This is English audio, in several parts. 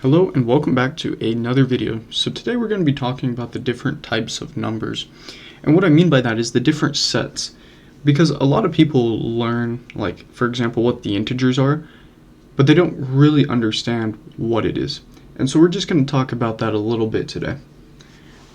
Hello and welcome back to another video. So today we're going to be talking about the different types of numbers. And what I mean by that is the different sets. Because a lot of people learn, like, for example, what the integers are, but they don't really understand what it is. And so we're just going to talk about that a little bit today.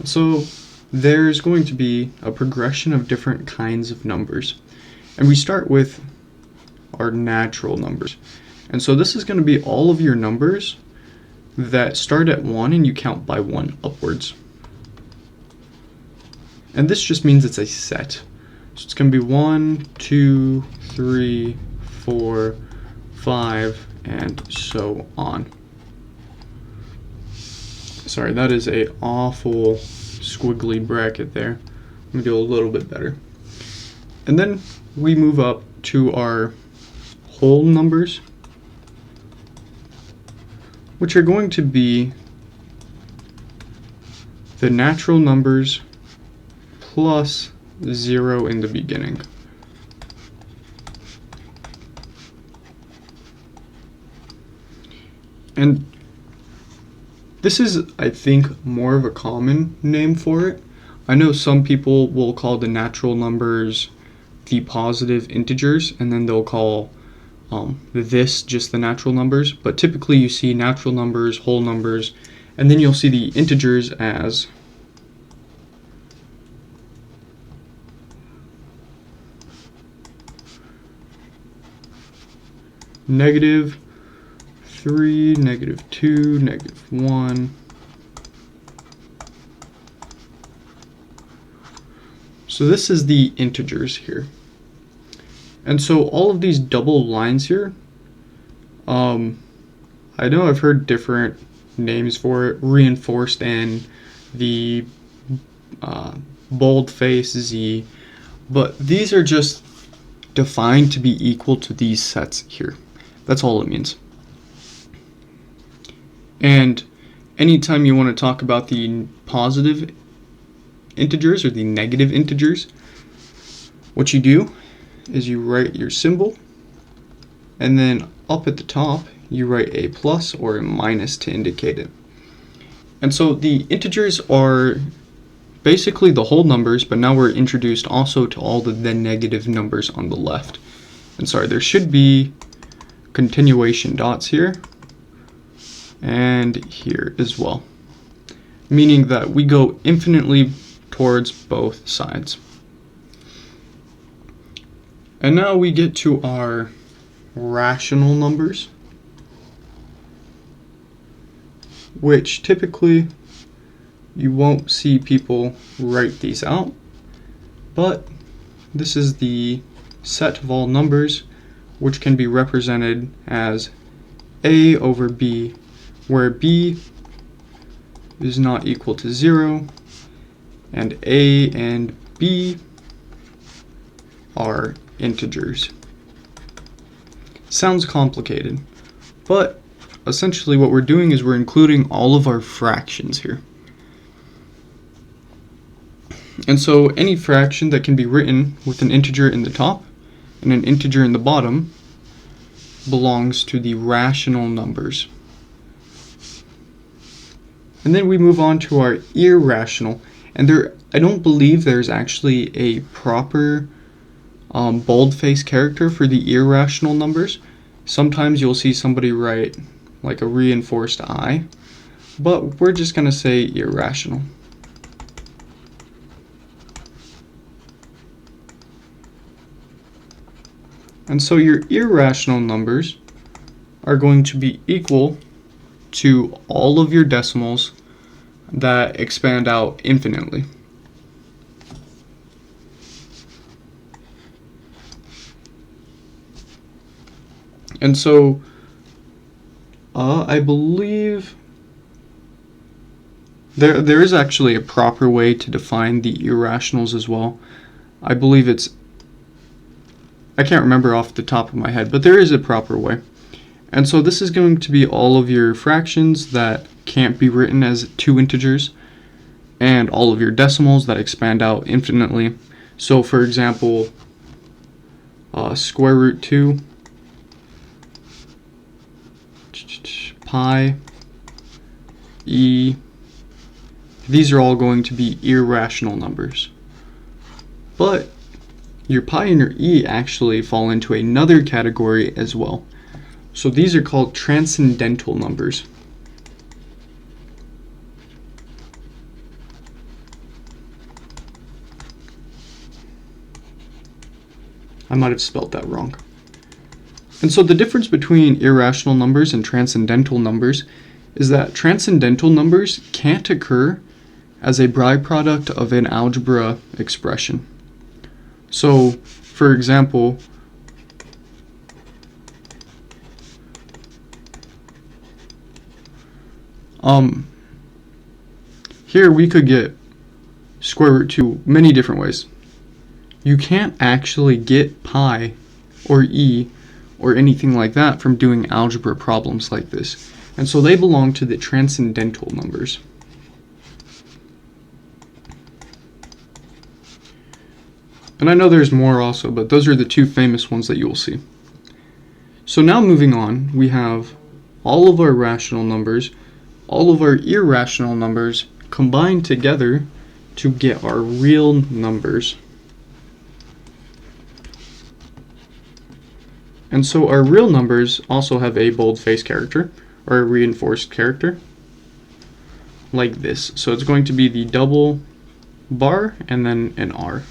So there's going to be a progression of different kinds of numbers. And we start with our natural numbers. And so this is going to be all of your numbers that start at 1 and you count by 1 upwards. And this just means it's a set. So it's going to be 1, 2, 3, 4, 5, and so on. Sorry, that is an awful squiggly bracket there. Let me do a little bit better. And then we move up to our whole numbers, which are going to be the natural numbers plus 0 in the beginning. And this is, I think, more of a common name for it. I know some people will call the natural numbers the positive integers, and then they'll call this just the natural numbers, but typically you see natural numbers, whole numbers, and then you'll see the integers as -3, -2, -1. So this is the integers here. And so all of these double lines here, I know I've heard different names for it, reinforced N, the boldface Z, but these are just defined to be equal to these sets here. That's all it means. And anytime you want to talk about the positive integers or the negative integers, what you do is you write your symbol, and then up at the top you write a plus or a minus to indicate it. And so the integers are basically the whole numbers, but now we're introduced also to all the negative numbers on the left. And sorry, there should be continuation dots here and here as well, meaning that we go infinitely towards both sides. And now we get to our rational numbers, which typically you won't see people write these out, but this is the set of all numbers, which can be represented as a over b, where b is not equal to 0, and a and b are integers. Sounds complicated, but essentially what we're doing is we're including all of our fractions here. And so any fraction that can be written with an integer in the top and an integer in the bottom belongs to the rational numbers. And then we move on to our irrational, and I don't believe there's actually a proper boldface character for the irrational numbers. Sometimes you'll see somebody write like a reinforced I, but we're just going to say irrational. And so your irrational numbers are going to be equal to all of your decimals that expand out infinitely. And so I believe there is actually a proper way to define the irrationals as well. I believe I can't remember off the top of my head, but there is a proper way. And so this is going to be all of your fractions that can't be written as two integers, and all of your decimals that expand out infinitely. So for example, square root 2 pi e, these are all going to be irrational numbers. But your pi and your e actually fall into another category as well. So these are called transcendental numbers. I might have spelled that wrong. And so the difference between irrational numbers and transcendental numbers is that transcendental numbers can't occur as a byproduct of an algebra expression. So, for example, here we could get square root 2 many different ways. You can't actually get pi or e or anything like that from doing algebra problems like this. And so they belong to the transcendental numbers. And I know there's more also, but those are the two famous ones that you will see. So now moving on, we have all of our rational numbers, all of our irrational numbers combined together to get our real numbers. And so our real numbers also have a boldface character, or a reinforced character, like this. So it's going to be the double bar and then an R.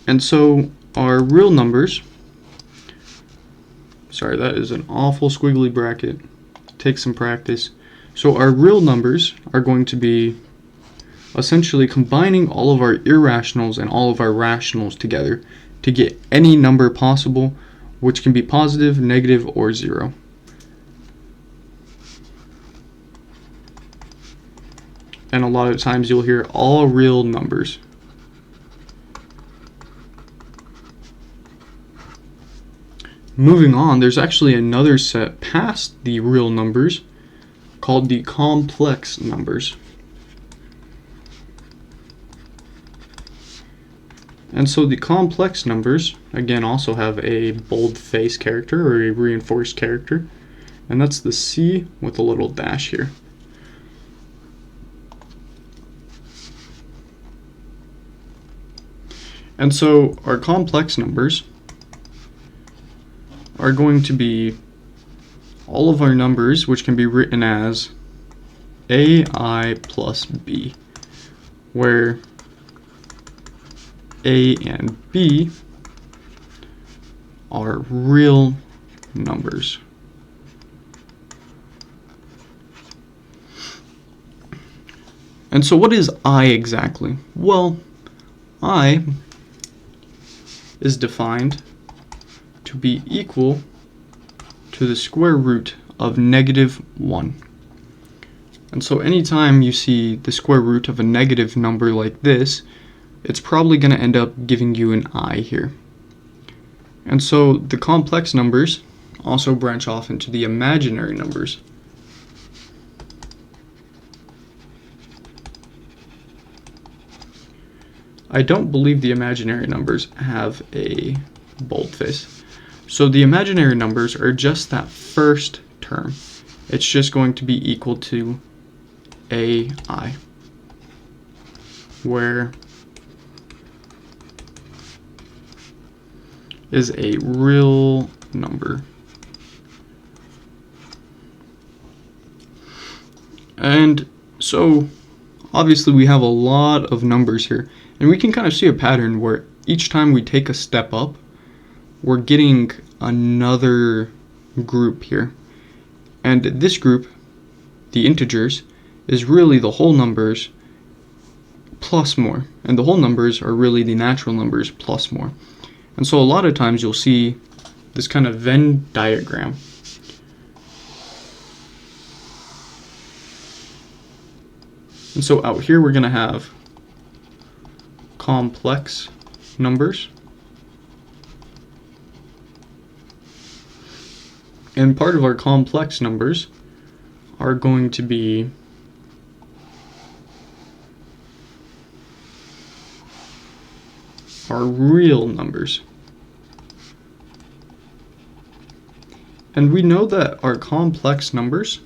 And so our real numbers, sorry, that is an awful squiggly bracket. Take some practice. So our real numbers are going to be essentially combining all of our irrationals and all of our rationals together to get any number possible, which can be positive, negative, or 0. And a lot of times you'll hear all real numbers. Moving on, there's actually another set past the real numbers called the complex numbers. And so the complex numbers, again, also have a boldface character or a reinforced character, and that's the C with a little dash here. And so our complex numbers are going to be all of our numbers, which can be written as AI plus B, where A and B are real numbers. And so what is I exactly? Well, I is defined to be equal to the square root of -1. And so anytime you see the square root of a negative number like this, it's probably going to end up giving you an I here. And so the complex numbers also branch off into the imaginary numbers. I don't believe the imaginary numbers have a boldface. So the imaginary numbers are just that first term. It's just going to be equal to AI, where is a real number. And so obviously we have a lot of numbers here, and we can kind of see a pattern where each time we take a step up, we're getting another group here. And this group, the integers, is really the whole numbers plus more. And the whole numbers are really the natural numbers plus more. And so a lot of times you'll see this kind of Venn diagram. And so out here we're going to have complex numbers. And part of our complex numbers are going to be our real numbers. And we know that our complex numbers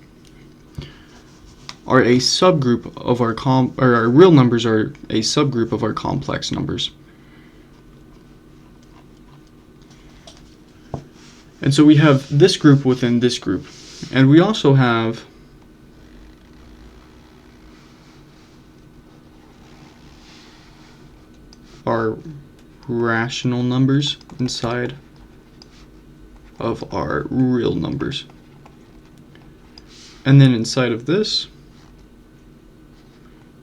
are a subgroup of our our real numbers are a subgroup of our complex numbers. And so we have this group within this group. And we also have our rational numbers inside of our real numbers. And then inside of this,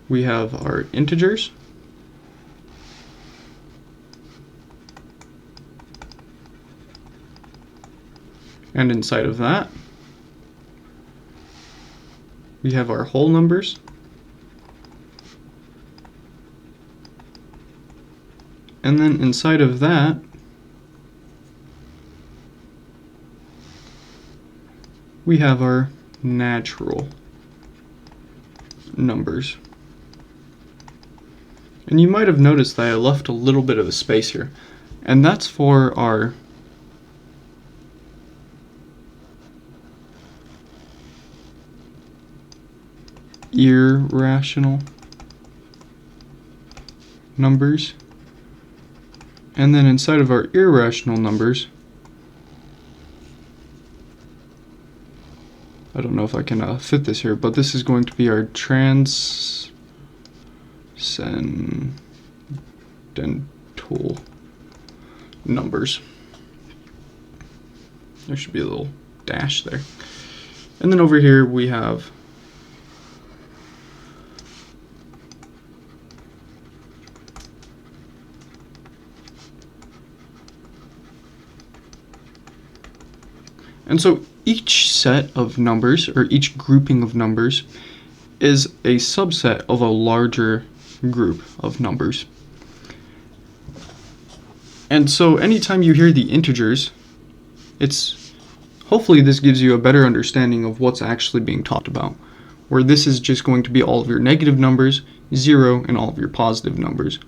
we have our integers. And inside of that, we have our whole numbers. And then inside of that, we have our natural numbers. And you might have noticed that I left a little bit of a space here. And that's for our irrational numbers. And then inside of our irrational numbers, I don't know if I can fit this here, but this is going to be our transcendental numbers. There should be a little dash there. And then over here we have and so each set of numbers, or each grouping of numbers, is a subset of a larger group of numbers. And so anytime you hear the integers, hopefully this gives you a better understanding of what's actually being talked about, where this is just going to be all of your negative numbers, 0, and all of your positive numbers.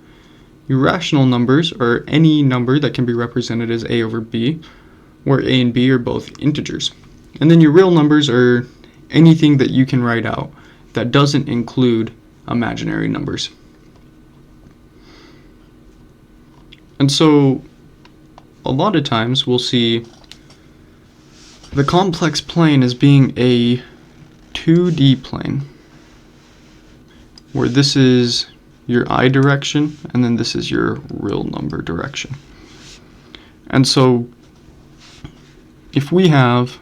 Your rational numbers are any number that can be represented as a over b, where a and b are both integers. And then your real numbers are anything that you can write out that doesn't include imaginary numbers. And so a lot of times we'll see the complex plane as being a 2D plane, where this is your I direction and then this is your real number direction. And so if we have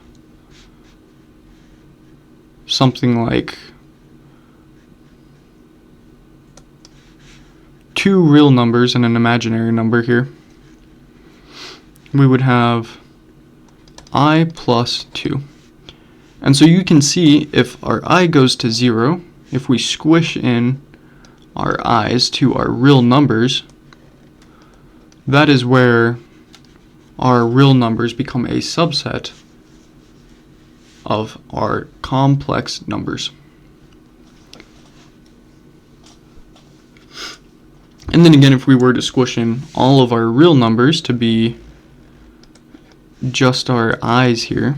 something like 2 real numbers and an imaginary number here, we would have I plus 2. And so you can see if our I goes to 0, if we squish in our i's to our real numbers, that is where our real numbers become a subset of our complex numbers. And then again, if we were to squish in all of our real numbers to be just our i's here,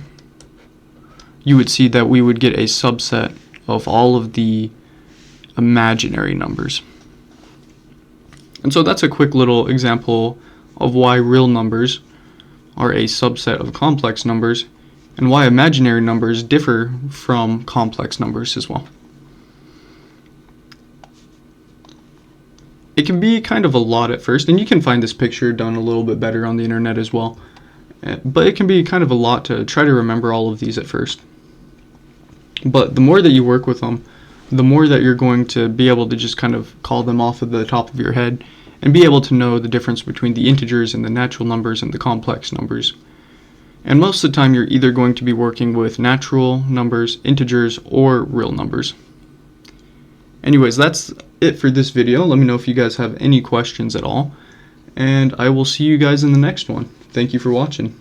you would see that we would get a subset of all of the imaginary numbers. And so that's a quick little example of why real numbers are a subset of complex numbers, and why imaginary numbers differ from complex numbers as well. It can be kind of a lot at first, and you can find this picture done a little bit better on the internet as well, but it can be kind of a lot to try to remember all of these at first. But the more that you work with them, the more that you're going to be able to just kind of call them off of the top of your head and be able to know the difference between the integers and the natural numbers and the complex numbers. And most of the time you're either going to be working with natural numbers, integers, or real numbers. Anyways, that's it for this video. Let me know if you guys have any questions at all, and I will see you guys in the next one. Thank you for watching.